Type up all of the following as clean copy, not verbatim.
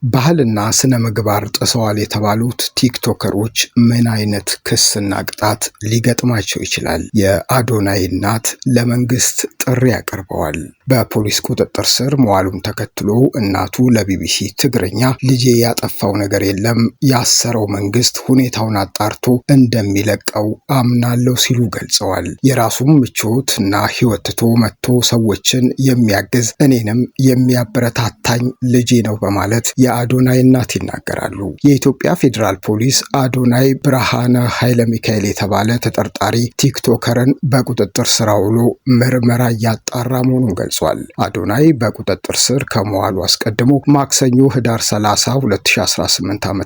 ባህልና ስነ ምግባር ጥሰዋል የተባሉት ቲክቶከሮች ምን አይነት ክስና ቅጣት ሊገጥማቸው ይችላል? የአዶናይ እናት ለመንግስት ጥሪ አቅርበዋል። በፖሊስ ቁጥጥር ስር መዋሉን ተከትሎ እናቱ ለቢቢሲ ትግርኛ ልጄ ያጠፋው ነገር የለም፣ ያሰረው መንግስት ሁኔታውን አጣርቶ እንደሚለቀው አምናለሁ ሲሉ ገልጸዋል። የራሱን ምቾት እና ህይወት ትቶ መጥቶ ሰዎችን የሚያግዝ እኔንም የሚያበረታታኝ ልጄ ነው በማለት የአዶናይ እናት ይናገራሉ። የኢትዮጵያ ፌዴራል ፖሊስ አዶናይ ብርሃነ ኃይለ ሚካኤል የተባለ ተጠርጣሪ ቲክቶከርን በቁጥጥር ስር አውሎ ምርመራ እያጣራ መሆኑን ገልጿል። አዶናይ በቁጥጥር ስር ከመዋሉ አስቀድሞ ማክሰኞ ህዳር 30 2018 ዓ.ም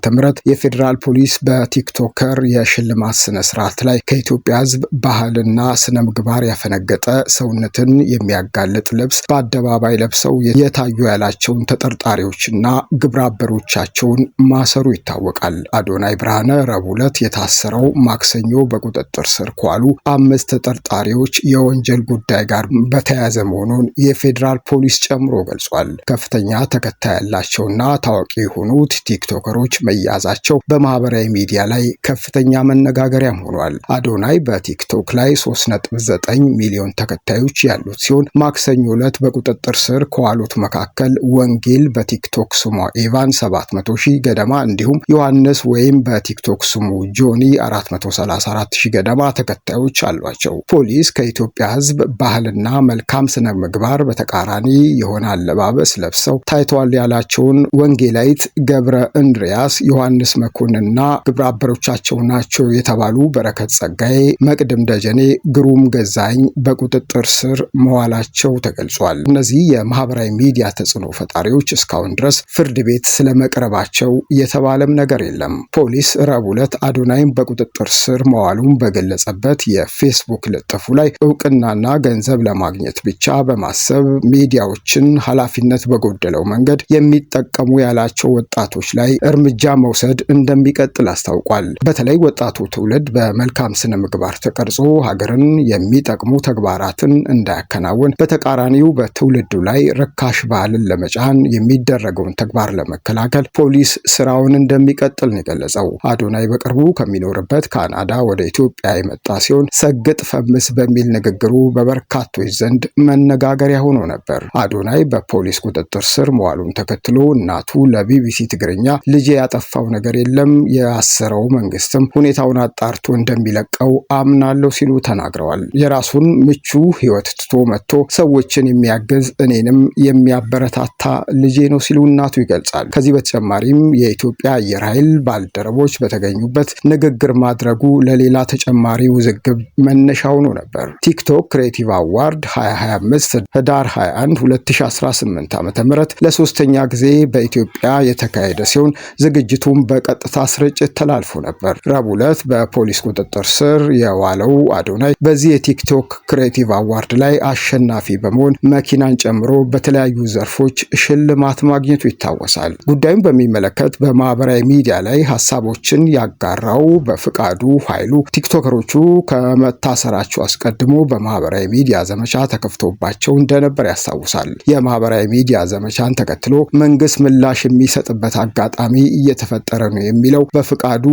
የፌዴራል ፖሊስ በቲክቶከር የሽልማት ስነ ስርዓት ላይ ከኢትዮጵያ ህዝብ ባህልና ስነ ምግባር ያፈነገጠ ሰውነትን የሚያጋልጥ ልብስ በአደባባይ ለብሰው የታዩ ያላቸውን ተጠርጣሪዎችና ግብረ አበሮቻቸውን ማሰሩ ይታወቃል። አዶናይ ብርሃነ ረቡዕ ዕለት የታሰረው ማክሰኞ በቁጥጥር ስር ከዋሉ 5 ተጠርጣሪዎች የወንጀል ጉዳይ ጋር በተያያዘ መሆኑን የፌዴራል ፖሊስ ጨምሮ ገልጿል። ከፍተኛ ተከታይ ያላቸውና ታዋቂ የሆኑት ቲክቶከሮች መያዛቸው በማህበራዊ ሚዲያ ላይ ከፍተኛ መነጋገሪያም ሆኗል። አዶናይ በቲክቶክ ላይ 3.9 ሚሊዮን ተከታዮች ያሉት ሲሆን ማክሰኞ ዕለት በቁጥጥር ስር ከዋሉት መካከል ወንጌል በቲክቶክ ስሟ ኤቫን 700,000 ገደማ እንዲሁም ዮሐንስ ወይም በቲክቶክ ስሙ ጆኒ 434,000 ገደማ ተከታዮች አሏቸው። ፖሊስ ከኢትዮጵያ ህዝብ ባህልና መልካም ስነ ምግባር በተቃራኒ የሆነ አለባበስ ለብሰው ታይተዋል ያላቸውን ወንጌላይት ገብረ እንድሪያስ፣ ዮሐንስ መኮንንና ግብረ አበሮቻቸው ናቸው የተባሉ በረከት ጸጋዬ፣ መቅድም ደጀኔ፣ ግሩም ገዛኝ በቁጥጥር ስር መዋላቸው ተገልጿል። እነዚህ የማህበራዊ ሚዲያ ተጽዕኖ ፈጣሪዎች እስካሁን ድረስ ፍርድ ቤት ስለመቅረባቸው የተባለም ነገር የለም። ፖሊስ ረቡዕ ዕለት አዶናይን በቁጥጥር ስር መዋሉን በገለጸበት የፌስቡክ ልጥፉ ላይ እውቅናና ገንዘብ ለማግኘት ብቻ በማሰብ ሚዲያዎችን ኃላፊነት በጎደለው መንገድ የሚጠቀሙ ያላቸው ወጣቶች ላይ እርምጃ መውሰድ እንደሚቀጥል አስታውቋል። በተለይ ወጣቱ ትውልድ በመልካም ስነ ምግባር ተቀርጾ ሀገርን የሚጠቅሙ ተግባራትን እንዳያከናውን፣ በተቃራኒው በትውልዱ ላይ ርካሽ ባህልን ለመጫን የሚደረገውን ተግባር ለመከላከል ፖሊስ ስራውን እንደሚቀጥል ነው የገለጸው። አዶናይ በቅርቡ ከሚኖርበት ካናዳ ወደ ኢትዮጵያ የመጣ ሲሆን ሰግጥ ፈምስ በሚል ንግግሩ በበርካቶች ዘንድ መነጋገሪያ ሆኖ ነበር። አዶናይ በፖሊስ ቁጥጥር ስር መዋሉን ተከትሎ እናቱ ለቢቢሲ ትግርኛ ልጄ ያጠፋው ነገር የለም፣ ያሰረው መንግስትም ሁኔታውን አጣርቶ እንደሚለቀው አምናለሁ ሲሉ ተናግረዋል። የራሱን ምቹ ህይወት ትቶ መጥቶ ሰዎችን የሚያግዝ እኔንም የሚያበረታታ ልጄ ነው ሲሉ እናቱ ይገልጻል። ከዚህ በተጨማሪም የኢትዮጵያ አየር ኃይል ባልደረቦች በተገኙበት ንግግር ማድረጉ ለሌላ ተጨማሪ ውዝግብ መነሻ ሆኖ ነበር። ቲክቶክ ክሬቲቭ አዋርድ 2025 ህዳር 21 2018 ዓ.ም ለሶስተኛ ጊዜ በኢትዮጵያ የተካሄደ ሲሆን ዝግጅቱም በቀጥታ ስርጭት ተላልፎ ነበር። ረቡዕ ዕለት በፖሊስ ቁጥጥር ስር የዋለው አዶናይ በዚህ የቲክቶክ ክሬቲቭ አዋርድ ላይ አሸናፊ በመሆን መኪናን ጨምሮ በተለያዩ ዘርፎች ሽልማት ማግኘቱ ይታወሳል። ጉዳዩን በሚመለከት በማህበራዊ ሚዲያ ላይ ሀሳቦችን ያጋራው በፍቃዱ ኃይሉ ቲክቶከሮቹ ከመታሰራቸው አስቀድሞ በማህበራዊ ሚዲያ ዘመቻ ተከፍቶባቸው እንደነበር ያስታውሳል። የማህበራዊ ሚዲያ ዘመቻን ተከትሎ መንግስት ምላሽ የሚሰጥበት አጋጣሚ እየተፈጠረ ነው የሚለው በፍቃዱ፣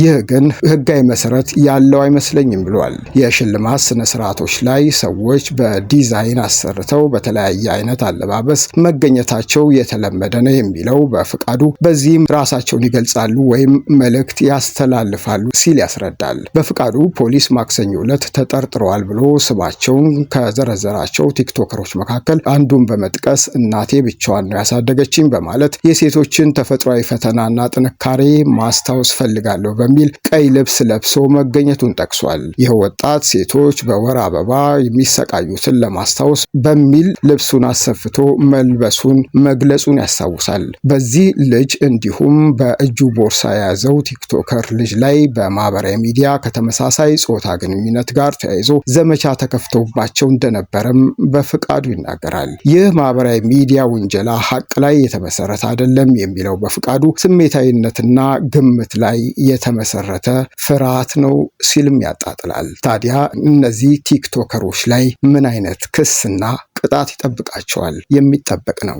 ይህ ግን ህጋዊ መሰረት ያለው አይመስለኝም ብሏል። የሽልማት ስነ ስርዓቶች ላይ ሰዎች በዲዛይን አሰርተው በተለያየ አይነት አለባበስ መገኘታቸው የተለመደ ነው የሚለው በፍቃዱ በዚህም ራሳቸውን ይገልጻሉ ወይም መልእክት ያስተላልፋሉ ሲል ያስረዳል። በፍቃዱ ፖሊስ ማክሰኞ ዕለት ተጠርጥረዋል ብሎ ስማቸውን ከዘረዘራቸው ቲክቶከሮች መካከል አንዱን በመጥቀስ እናቴ ብቻዋን ነው ያሳደገችኝ በማለት የሴቶችን ተፈጥሯዊ ፈተናና ጥንካሬ ማስታወስ ፈልጋለሁ በሚል ቀይ ልብስ ለብሶ መገኘቱን ጠቅሷል። ይህ ወጣት ሴቶች በወር አበባ የሚሰቃዩትን ለማስታወስ በሚል ልብሱን አሰፍቶ መልበሱን መግለጹን ያስታውሳል። በዚህ ልጅ እንዲሁም በእጁ ቦርሳ የያዘው ቲክቶከር ልጅ ላይ በማህበራዊ ሚዲያ ከተመሳሳይ ጾታ ግንኙነት ጋር ተያይዞ ዘመቻ ተከፍቶባቸው እንደነበረም በፍቃዱ ይናገራል። ይህ ማህበራዊ ሚዲያ ውንጀላ ሀቅ ላይ የተመሰረተ አይደለም የሚለው በፍቃዱ ስሜታዊነትና ግምት ላይ የተመሰረተ ፍርሃት ነው ሲልም ያጣጥላል። ታዲያ እነዚህ ቲክቶከሮች ላይ ምን አይነት ክስና ቅጣት ይጠብቃቸዋል? የሚጠበቅ ነው።